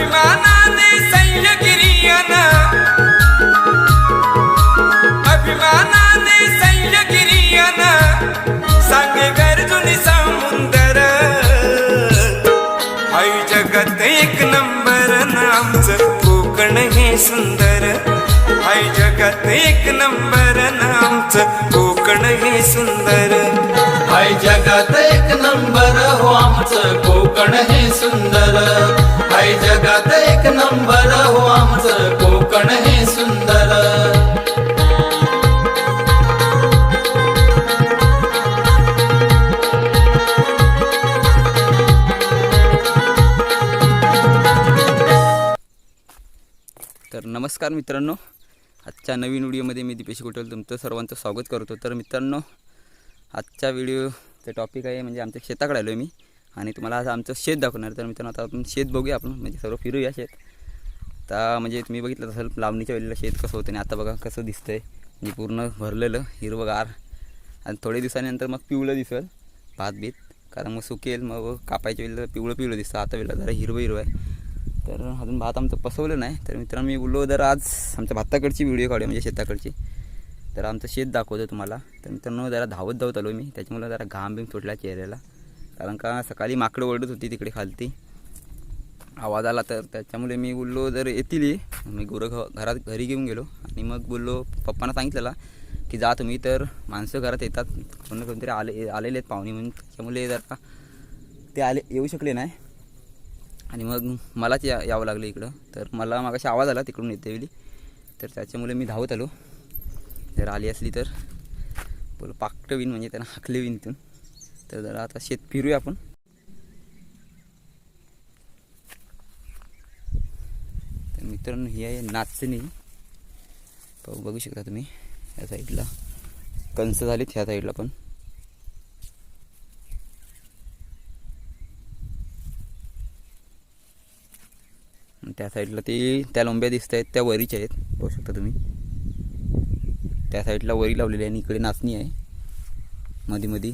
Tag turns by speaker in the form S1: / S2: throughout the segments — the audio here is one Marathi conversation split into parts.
S1: अभिमानाने सह्यगिरियन अभिमानाने सह्यगिरियन सांगे गर्जुनी समुंदर हाय जगात एक नंबर आमचं कोकण हे सुंदर हाय जगात एक नंबर आमचं कोकण हे सुंदर
S2: हाय जगात एक नंबर हो आमचं कोकण हे सुंदर हाय जगात एक नंबर हो आमचं कोकण हे सुंदर
S3: तर नमस्कार मित्रांनो, आजच्या नवीन व्हिडिओमध्ये मी दीपेश कुटल तुमचं सर्वांचं स्वागत करतो। तर मित्रांनो, आजच्या व्हिडिओचं टॉपिक आहे म्हणजे आमच्या शेताकडे आलो आहे मी आणि तुम्हाला आज आमचं शेत दाखवणार। तर मित्रांनो, आता आपण शेत बघूया, आपण म्हणजे सर्व फिरूया शेत। आता म्हणजे तुम्ही बघितलं असेल लावणीच्या वेळेला शेत कसं होतं आणि आता बघा कसं दिसतंय, म्हणजे पूर्ण भरलेलं हिरवंगार आणि थोडे दिवसानंतर मग पिवळं दिसेल भात बीत, कारण मग सुकेल, मग कापायच्या वेळेला पिवळं दिसतं। आता वेळेला जरा हिरवं आहे। तर अजून भात आमचं पसवलं नाही। तर मित्रांनो, मी बोललो जर आज आमच्या भाताकडची व्हिडिओ काढूया म्हणजे शेताकडची, तर आमचं शेत दाखवतो तुम्हाला। तर मित्रांनो, जरा धावत आलो मी, त्याच्यामुळे जरा घाम बिम सुटला चेहऱ्याला, कारण का सकाळी माकडं ओरडत होती तिकडे खालती, आवाज आला। तर त्याच्यामुळे मी बोललो जर येतील, मी घरात घरी घेऊन गेलो आणि मग बोललो पप्पांना सांगितलेला की जा तुम्ही, तर माणसं घरात येतात, कोणतरी आलेले आहेत पाहुणे म्हणून, त्याच्यामुळे जरा ते येऊ शकले नाही आणि मग मलाच यावं लागलं इकडं। तर मला मागाशी आवाज आला तिकडून येते वेळी, तर त्याच्यामुळे मी धावत आलो। जर आली असली तर बोल पाकटं विन म्हणजे त्यांना हाकले विन इथून। तर जरा आता शेत फिरूया आपण। तर मित्रांनो, ही आहे नाचणी, बघू शकता तुम्ही, ह्या साईडला कंस झालीत, ह्या साईडला पण त्या साईडला त्या लोंब्या दिसत आहेत त्या वरीच्या आहेत, बघू शकता तुम्ही। त्या साईडला वरी लावलेली आहे आणि इकडे नाचणी आहे मध्ये।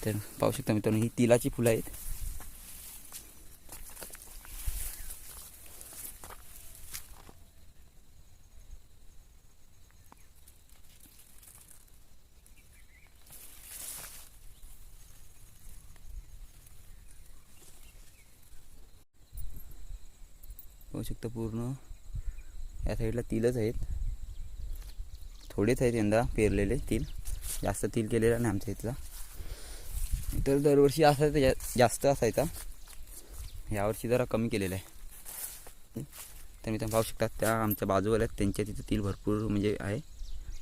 S3: तर पाहू शकता मित्रांनो, ही तिलाची फुलं आहेत। बघू शकता पूर्ण या साईडला तिलच आहेत, थोडेच आहेत यंदा पेरलेले तिल, जास्त तिल केलेला नाही आमच्या इथला। तर दरवर्षी असायचा, जास्त असायचा, यावर्षी जरा कमी केलेला आहे। तर मी तर पाहू शकता त्या आमच्या बाजूवाल्या त्यांच्या तिथं तिल भरपूर म्हणजे आहे,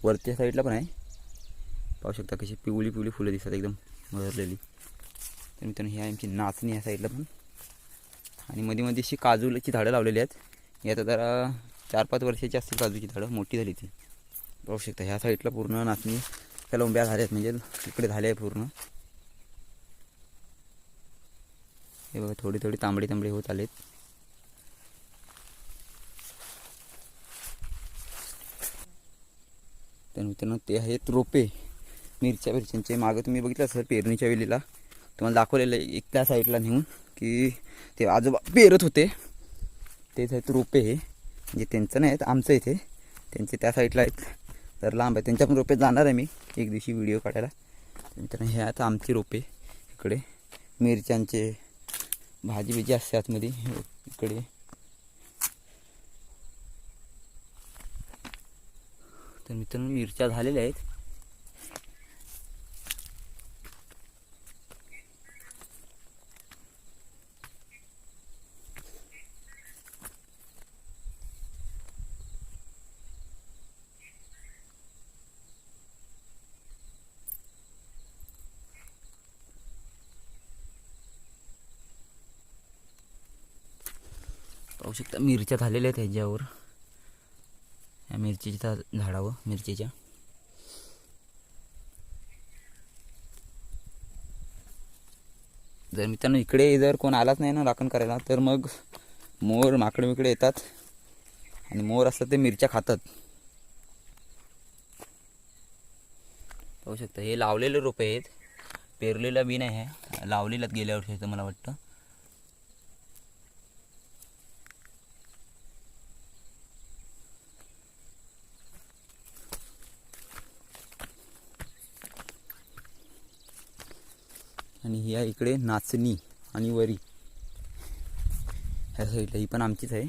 S3: वरच्या साईडला पण आहे, पाहू शकता कशी पिवळी फुलं दिसतात एकदम भरलेली। तर मित्रांनो, ही आहे आमची नाचणी या साईडला पण, आणि मध्ये अशी काजूची झाडं लावलेली आहेत। ही आता जरा 4-5 वर्षाची असतील काजूची झाडं, मोठी झाली ती, पाहू शकता। ह्या साईडला पूर्ण नाचणी त्या लोंब्या झाल्या आहेत, म्हणजे इकडे झाले आहे पूर्ण। हे बघा थोडी तांबडी होत आलेत। तर मित्रांनो, ते आहेत रोपे मिरच्यांचे। मागं तुम्ही बघितलं असेल पेरणीच्या वेळेला तुम्हाला दाखवलेलं एक त्या साईडला नेऊन की ते आजोबा पेरत होते, तेच आहेत रोपे हे, म्हणजे त्यांचं नाही आहेत, आमचं इथे त्यांचे त्या साईडला आहेत, तर लांब आहे, त्यांच्या पण रोपे जाणार आहे मी एक दिवशी व्हिडिओ काढायला। नंतर हे आता आमची रोपे इकडे मिरच्यांचे, भाजी असते आतमध्ये इकडे। तर मित्रांनो, मिरच्या झालेल्या आहेत। पाहू शकता मिरच्या झालेल्या आहेत ह्याच्यावर, या मिरचीच्या झाडावर मिरचीच्या। जर मित्रांनो इकडे जर कोण आलाच नाही ना राखण करायला, तर मग मोर माकडे येतात आणि मोर असतात ते मिरच्या खातात। पाहू शकता हे लावलेले रोपे आहेत, पेरलेला बी नाही आहे, लावलेलात गेल्या वर्षी मला वाटतं। आणि ही आहे इकडे नाचणी आणि वरी, ह्या साईडला ही पण आमचीच आहे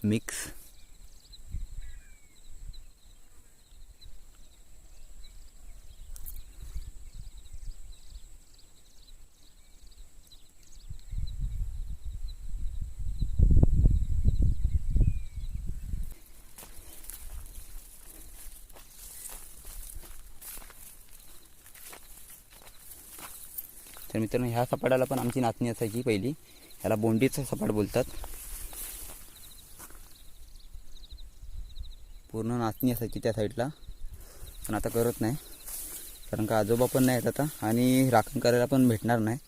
S3: मिक्स. तर मित्रांनो ह्या सपाटाला पण आमची नाचणी असायची पहिली, ह्याला बोंडीचं सपाट बोलतात. पूर्ण नाचणी असायची त्या साईडला, पण आता करत नाही कारण का आजोबा पण नाही आहेत आता आणि राखण करायला पण भेटणार नाही.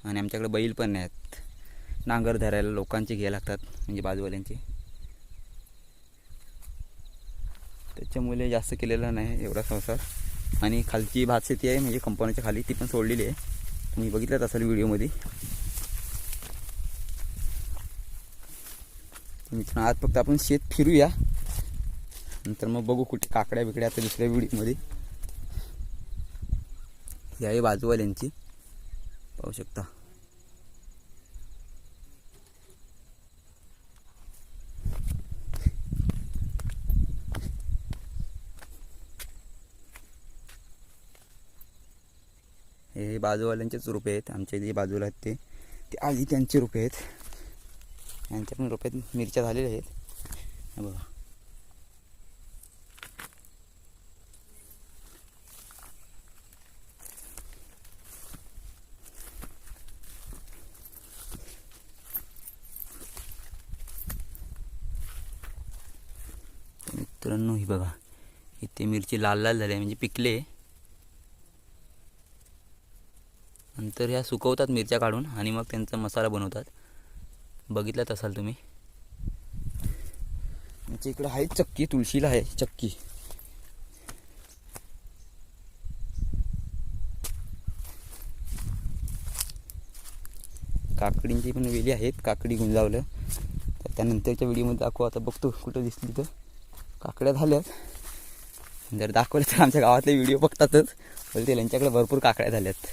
S3: आणि आमच्याकडे बैल पण नाही आहेत, नांगर धरायला लोकांचे घ्यायला लागतात म्हणजे बाजूवाल्यांचे. त्याच्यामुळे जास्त केलेला नाही एवढा संसार. आणि खालची भातशेती आहे म्हणजे कंपनीच्या खाली, ती पण सोडलेली आहे, तुम्ही बघितलंच असेल व्हिडिओमध्ये. मित्रांनो आज फक्त आपण शेत फिरूया, नंतर मग बघू कुठे काकड्या बिकड्या आता दुसऱ्या व्हिडिओमध्ये. ही आहे बाजूवाल्यांची, पाहू शकता. हे बाजूवाल्यांचेच रोपे आहेत, आमच्या जे बाजूला आहेत ते आधी त्यांचे रोपे आहेत. यांच्या पण रोप्यात मिरच्या झालेल्या आहेत, हे बघा. मित्रांनो ही बघा, इथे मिरची लाल लाल झाली म्हणजे पिकले. नंतर ह्या सुकवतात मिरच्या काढून आणि मग त्यांचा मसाला बनवतात, बघितलाच असाल तुम्ही. आमच्या इकडे आहे चक्की, तुळशीला आहे चक्की. काकडींची पण वेली आहेत, काकडी गुंजावलं तर त्यानंतरच्या व्हिडिओमध्ये दाखवू. आता बघतो कुठं दिसली तर. काकड्या झाल्यात, जर दाखवलं तर आमच्या गावातले व्हिडिओ बघतातच, बोलते यांच्याकडे भरपूर काकड्या झाल्यात.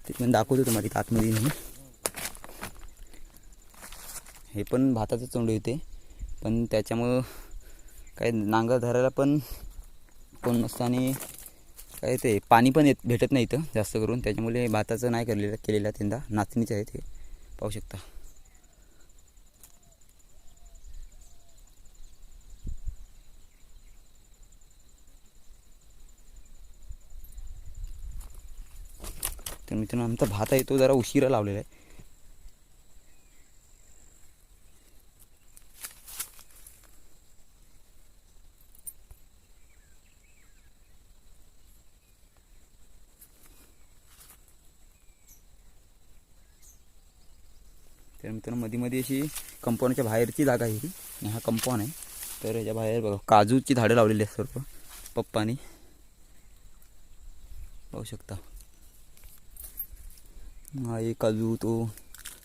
S3: ते पण दाखवतो तुम्हाला आतमध्ये नाही. हे पण भाताचं चोंडे होते, पण त्याच्यामुळं काय नांगर धरायला पण कोण नसतं आणि काय ते पाणी पण भेटत नाही इथं जास्त करून, त्याच्यामुळे भाताचं नाही केलेलं त्यांना. नाचणीचे आहेत हे, पाहू शकता. तर मित्रांनो आमचा भात आहे तो जरा उशिरा लावलेला आहे. तर मित्रांनो मध्ये अशी कंपाऊंडच्या बाहेरची जागा आहे ही, आणि हा कंपाऊंड आहे. तर ह्याच्या बाहेर बघा काजूची झाडं लावलेली आहेत सर्व पप्पानी, पाहू शकता. हा एक काजू, तो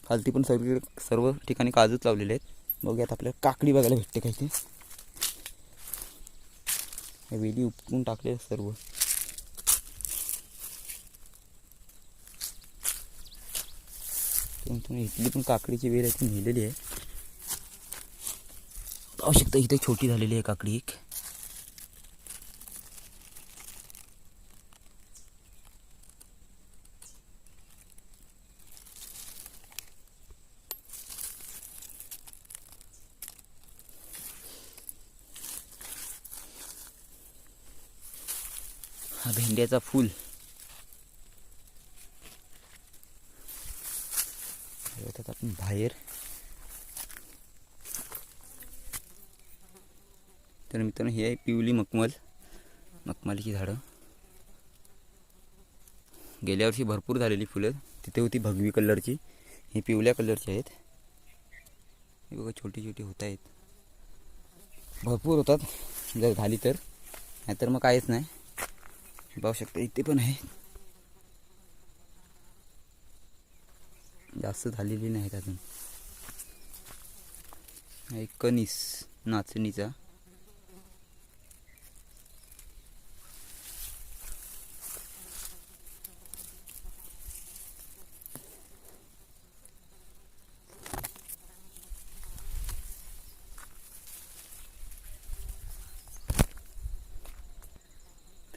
S3: खालती पण सर्व ठिकाणी काजूच लावलेले आहेत. बघूयात आपल्याला काकडी बघायला भेटते काही ते. वेली उपटून टाकले सर्व. इथली पण काकडीची वेल आहे ती नेलेली आहे, पाहू शकता. इथे छोटी झालेली आहे काकडी एक. हा भेंड्याचा फूल, आपण बाहेर. तर मित्रांनो ही आहे पिवली मखमलीची झाडं. गेल्या वर्षी भरपूर झालेली फुलं, तिथे होती भगवी कलरची, ही पिवळ्या कलरची आहेत. हे बघा छोटी छोटी होत आहेत, भरपूर होतात जर झाली तर, नाहीतर मग काहीच नाही. पाहू शकता इथे पण आहे, जास्त झालेली नाहीत अजून. एक कणीस नाचणीचा,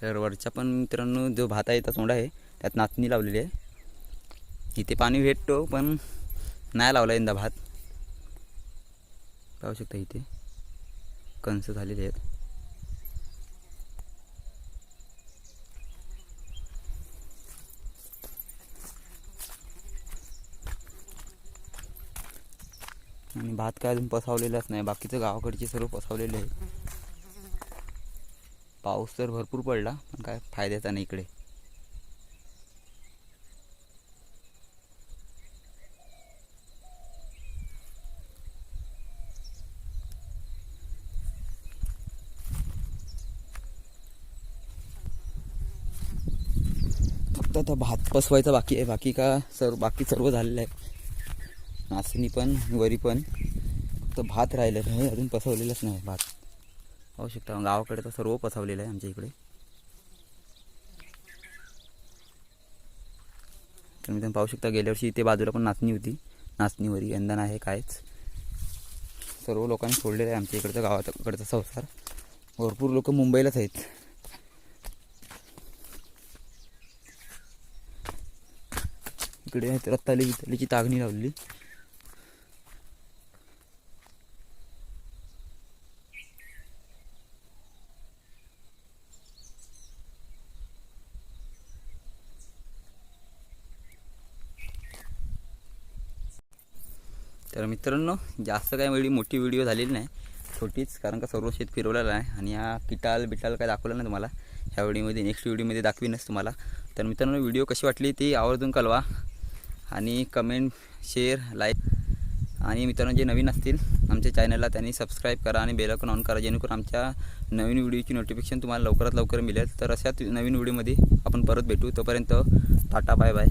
S3: तर वरच्या पण मित्रांनो जो भात आहे तोंडा आहे त्यात नाचणी लावलेली आहे. इथे पाणी भेटतो पण नाही लावला यंदा भात. पाहू शकता इथे कंस झालेले आहेत. आणि भात काय अजून पसावलेलाच नाही. बाकीचं गावाकडचे सर्व पसावलेले आहे. पाऊस तर भरपूर पडला पण काय फायद्याचा नाही इकडे. फक्त आता भात पसवायचा बाकी आहे. बाकी सर्व झालेलं आहे. नाचणी पण वरी पण. फक्त भात राहिलेलं आहे, अजून पसवलेलंच नाही भात. पाहू शकता गावाकडे तर सर्व पसवलेलं आहे आमच्या इकडे. तर मी पाहू शकता गेल्या वर्षी इथे बाजूला पण नाचणी होती. नाचणीवरी यंदा नाही कायच. सर्व लोकांनी सोडलेलं आहे आमच्या इकडचं गावाकडचा संसार. भरपूर लोक मुंबईलाच आहेत. इकडे रतालीची तागणी लावलेली. तर मित्रांनो जास्त काय एवढी मोठी व्हिडिओ झालेली नाही, छोटीच. कारण का सर्व शेत फिरवलेलं आहे आणि हा किटाल बिटाल काय दाखवलं नाही तुम्हाला ह्या व्हिडिओमध्ये. नेक्स्ट व्हिडिओमध्ये दाखवीनच तुम्हाला. तर मित्रांनो व्हिडिओ कशी वाटली ती आवर्जून कळवा आणि कमेंट शेअर लाईक. आणि मित्रांनो जे नवीन असतील आमच्या चॅनलला त्यांनी सबस्क्राईब करा आणि बेल आयकॉन ऑन करा, जेणेकरून आमच्या नवीन व्हिडिओची नोटिफिकेशन तुम्हाला लवकरात लवकर मिळेल. तर अशाच नवीन व्हिडिओमध्ये आपण परत भेटू. तोपर्यंत टाटा बाय बाय.